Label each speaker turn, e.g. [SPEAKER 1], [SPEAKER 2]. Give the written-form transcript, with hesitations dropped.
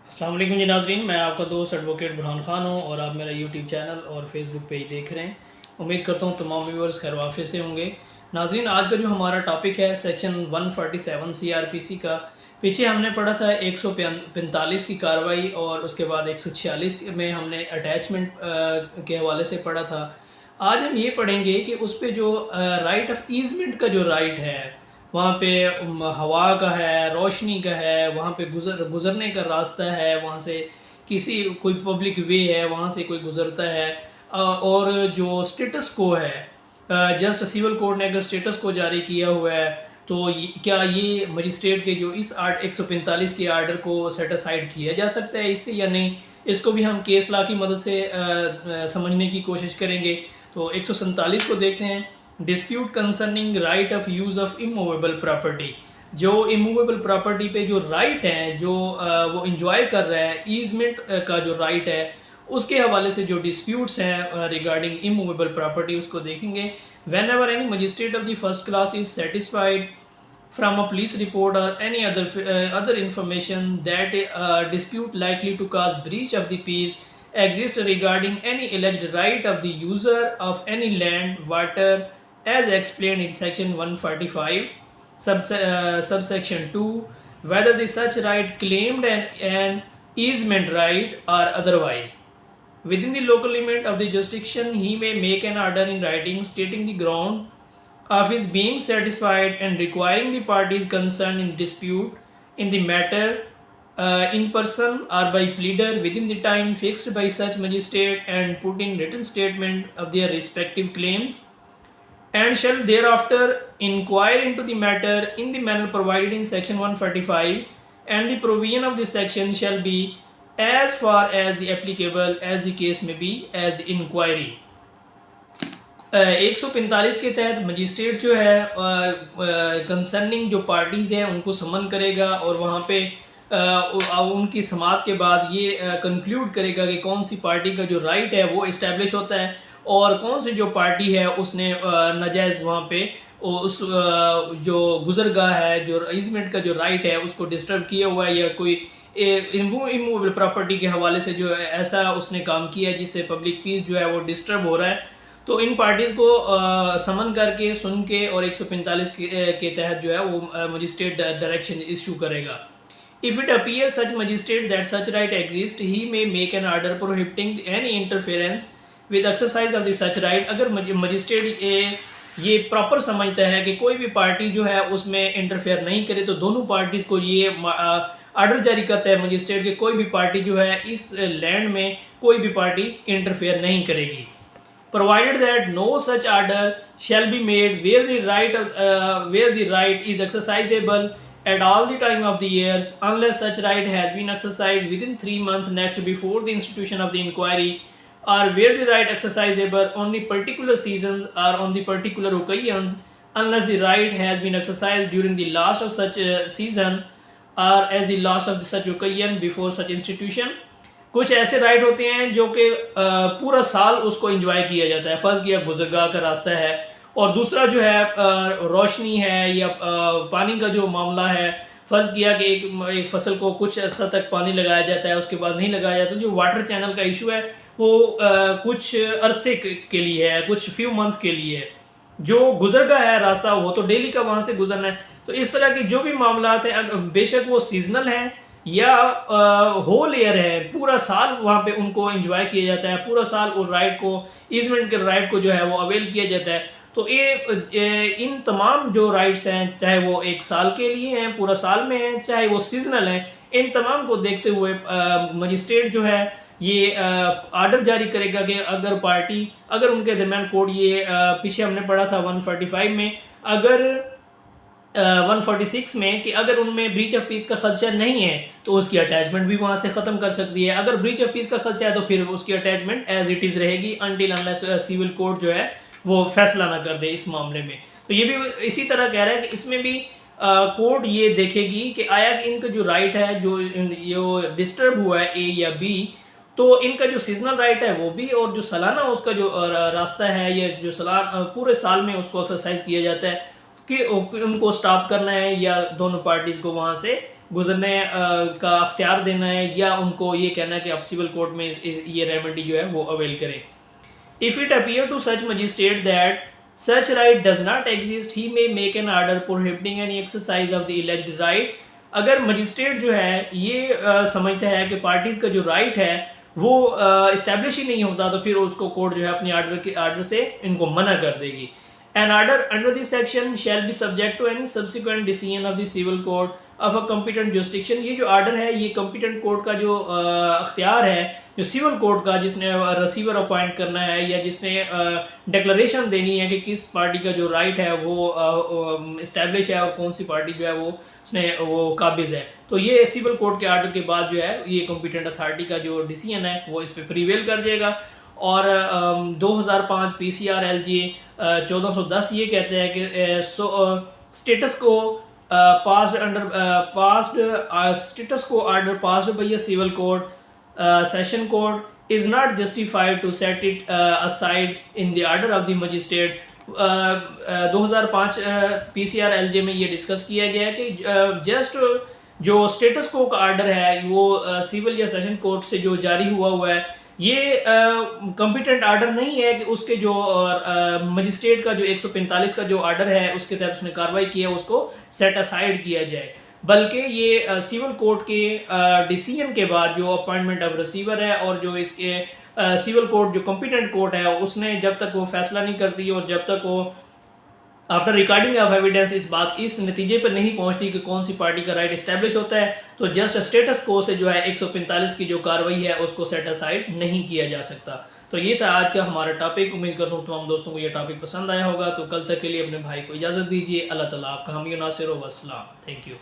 [SPEAKER 1] अस्सलाम वालेकुम जी नाज़रीन, मैं आपका दोस्त एडवोकेट बुरहान खान हूँ और आप मेरा यूट्यूब चैनल और फेसबुक पेज देख रहे हैं। उम्मीद करता हूँ तमाम व्यूअर्स खैर वाफियत से होंगे। नाज़रीन, आज का जो हमारा टॉपिक है सेक्शन 147 सीआरपीसी का। पीछे हमने पढ़ा था 145 की कार्रवाई और उसके बाद 146 में हमने अटैचमेंट के हवाले से पढ़ा था। आज हम ये पढ़ेंगे कि उस पर जो राइट ऑफ ईजमेंट का जो राइट है, वहाँ पे हवा का है, रोशनी का है, वहाँ पे गुज़रने का रास्ता है, वहाँ से किसी कोई पब्लिक वे है, वहाँ से कोई गुज़रता है। और जो स्टेटस को है, जस्ट सिविल कोर्ट ने अगर स्टेटस को जारी किया हुआ है तो क्या ये मजिस्ट्रेट के जो इस 145 के आर्डर को सेटिसाइड किया जा सकता है इससे या नहीं, इसको भी हम केस लॉ की मदद से समझने की कोशिश करेंगे। तो 147 को देखते हैं। Dispute concerning right of use of immovable property. जो इमूवेबल प्रॉपर्टी पे जो राइट है, जो वो इंजॉय कर रहा है, ईजमेंट का जो राइट है, उसके हवाले से जो डिस्प्यूट्स हैं रिगार्डिंग इमूवेबल प्रॉपर्टी उसको देखेंगे। When ever any magistrate of the first class is satisfied from a police report or any other information that a dispute likely to cause breach of the peace exists regarding any alleged right of the user of any land, water, as explained in section 145 subsection 2, whether the such right claimed an easement right or otherwise. Within the local limit of the jurisdiction, he may make an order in writing stating the ground of his being satisfied and requiring the parties concerned in dispute in the matter in person or by pleader within the time fixed by such magistrate and put in written statement of their respective claims, and shall thereafter inquire into the matter in the manner provided in section 145, and the provision of this section shall be as far as the applicable as the case may be as the inquiry. 145 के तहत magistrate जो है concerning जो parties हैं उनको समन करेगा और वहाँ पे उनकी समाअत के बाद ये कंक्लूड करेगा कि कौन सी पार्टी का जो राइट है वो इस्टेब्लिश होता है और कौन सी जो पार्टी है उसने नाजायज़ वहाँ पे उस जो गुजरगाह है, जो ईजमेंट का जो राइट है उसको डिस्टर्ब किया हुआ है या कोई इमूवेबल प्रॉपर्टी के हवाले से जो ऐसा उसने काम किया है जिससे पब्लिक पीस जो है वो डिस्टर्ब हो रहा है। तो इन पार्टीज को समन करके सुन के और 145 के तहत जो है वो मजिस्ट्रेट डायरेक्शन इशू करेगा। If it appear such magistrate that such right exist he may make an order prohibiting any interference with exercise of the such right. अगर मजिस्ट्रेट ये प्रॉपर समझता है कि कोई भी पार्टी जो है उसमें इंटरफेयर नहीं करे तो दोनों पार्टीज को ये आर्डर जारी करता है मजिस्ट्रेट कि कोई भी पार्टी जो है इस लैंड में कोई भी पार्टी इंटरफेयर नहीं करेगी। Provided that no such order shall be made where the right is exercisable at all the time of the years, unless such right has been exercised within 3 months next before the institution of the inquiry, or where the right exercisable on the particular seasons or on the particular occasions, unless the right has been exercised during the last of such season or as the last of such occasion before such institution. कुछ ऐसे right होते हैं जो कि पूरा साल उसको enjoy किया जाता है। फर्स्ट किया गुजरगाह का रास्ता है और दूसरा जो है रोशनी है या पानी का जो मामला है। फर्स्ट किया कि एक फसल को कुछ अर्सा तक पानी लगाया जाता है, उसके बाद नहीं लगाया जाता। जो वाटर चैनल का इशू है वो कुछ अरसे के लिए है, कुछ फ्यू मंथ के लिए है। जो गुजरगाह है रास्ता वो तो डेली का वहाँ से गुजरना है। तो इस तरह के जो भी मामला हैं बेशक वो सीजनल हैं या होल ईयर है, पूरा साल वहाँ पे उनको एंजॉय किया जाता है, पूरा साल उस राइट को, ईजमेंट के राइट को जो है वो अवेल किया जाता है। तो ये इन तमाम जो राइट्स हैं, चाहे वो एक साल के लिए हैं, पूरा साल में हैं, चाहे वो सीजनल हैं, इन तमाम को देखते हुए मजिस्ट्रेट जो है ये आर्डर जारी करेगा कि अगर उनके दरमियान कोर्ट ये पीछे हमने पढ़ा था 145 में, अगर 146 में कि अगर उनमें ब्रीच ऑफ पीस का खदशा नहीं है तो उसकी अटैचमेंट भी वहाँ से ख़त्म कर सकती है। अगर ब्रीच ऑफ पीस का खदशा है तो फिर उसकी अटैचमेंट एज इट इज़ रहेगी अनटिल अनलेस सिविल कोर्ट जो है वो फैसला ना कर दे इस मामले में। तो ये भी इसी तरह कह रहा है कि इसमें भी कोर्ट ये देखेगी कि आया कि इनका जो राइट है जो डिस्टर्ब हुआ है ए या बी, तो इनका जो सीजनल राइट है वो भी और जो सालाना उसका जो रास्ता है या जो पूरे साल में उसको एक्सरसाइज किया जाता है कि उनको स्टॉप करना है या दोनों पार्टीज़ को वहाँ से गुजरने का अख्तियार देना है, या उनको ये कहना है कि आप सिविल कोर्ट में ये रेमेडी जो है वो अवेल करें। If it appear to such magistrate that such right does not exist, he may make an order prohibiting any exercise of the alleged right। अगर मजिस्ट्रेट जो है ये समझता है कि पार्टीज़ का जो राइट है वो इस्टेब्लिश ही नहीं होता, तो फिर उसको कोर्ट जो है अपने आर्डर से इनको मना कर देगी। An order under this section shall be subject to any subsequent decision of the civil court of a competent jurisdiction। ये जो आर्डर है ये competent कोर्ट का जो अख्तियार है, जो सिविल कोर्ट का, जिसने रिसीवर अपॉइंट करना है या जिसने डिक्लेरेशन देनी है कि किस पार्टी का जो राइट है वो इस्टेब्लिश है और कौन सी पार्टी जो है वो काबिज है, तो ये सिविल कोर्ट के आर्डर के बाद जो है ये कॉम्पिटेंट अथॉरिटी का जो डिसीजन है वो इस पर प्रीवेल कर जाएगा। और 2005 PCR LG 1410 ये कहते हैं कि status quo status quo order passed by a civil court session court is not justified to set it aside in the order of the magistrate. 2005 PCR LG में ये डिस्कस किया गया है कि जस्ट जो स्टेटस को का ऑर्डर है वो सिविल या सेशन कोर्ट से जो जारी हुआ है, ये कॉम्पिटेंट ऑर्डर नहीं है कि उसके जो मजिस्ट्रेट का जो 145 का जो ऑर्डर है उसके तहत उसने कार्रवाई की है उसको सेट असाइड किया जाए, बल्कि ये सिविल कोर्ट के डिसीजन के बाद जो अपॉइंटमेंट ऑफ रिसीवर है और जो इसके सिविल कोर्ट जो कॉम्पिटेंट कोर्ट है उसने जब तक वो फैसला नहीं करती और जब तक वो आफ्टर रिकॉर्डिंग ऑफ एविडेंस इस नतीजे पर नहीं पहुंचती कि कौन सी पार्टी का राइट इस्टेब्लिश होता है, तो जस्ट स्टेटस को से जो है 145 की जो कार्रवाई है उसको सेट असाइड नहीं किया जा सकता। तो ये था आज का हमारा टॉपिक। उम्मीद करता हूँ तमाम दोस्तों को ये टॉपिक पसंद आया होगा। तो कल तक के लिए अपने भाई को इजाज़त दीजिए। अल्लाह ताला आपका हामी नासिर व अस्सलाम। Thank you.